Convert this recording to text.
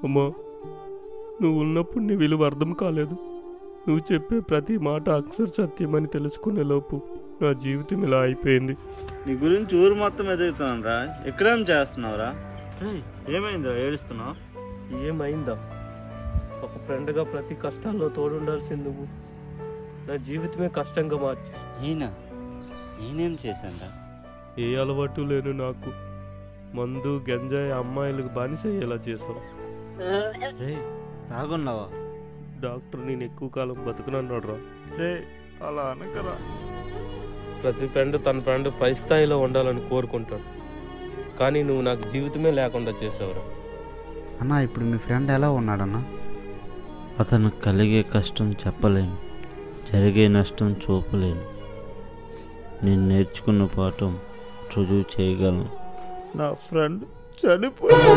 అమ్మా, నువ్వు ఉన్నప్పుడు నీ విలువ అర్థం కాలేదు. నువ్వు చెప్పే ప్రతి మాట అక్షర సత్యమని తెలుసుకునే లోపు నా జీవితం ఇలా అయిపోయింది. నీ గురించి ఊరు మొత్తం ఎదుగుతున్నాను రా. ఎక్కడేం చేస్తున్నావురా? ఏమైందిరా ఏడుస్తున్నావు? ఏమైందా? ఒక ఫ్రెండ్గా ప్రతి కష్టాల్లో తోడుండాల్సింది నువ్వు నా జీవితమే కష్టంగా మార్చి. నేనేం చేశాను? ఏ అలవాటు లేను నాకు. మందు గంజాయి అమ్మాయిలకు బానిసయ్యేలా చేసావు. తాగున్నావా? డాక్టర్ నేను ఎక్కువ కాలం బతుకునన్నాడు రా. రే అలా అనకరా. ప్రతి ఫ్రెండ్ తన ఫ్రెండ్ పై స్థాయిలో ఉండాలని కోరుకుంటాడు, కానీ నువ్వు నాకు జీవితమే లేకుండా చేసావురా. అన్నా, ఇప్పుడు మీ ఫ్రెండ్ ఎలా ఉన్నాడన్నా? అతను కలిగే కష్టం చెప్పలేను, జరిగే నష్టం చూపలేను. నేను నేర్చుకున్న పాఠం రుజువు చేయగలను. నా ఫ్రెండ్ చనిపోయాడు.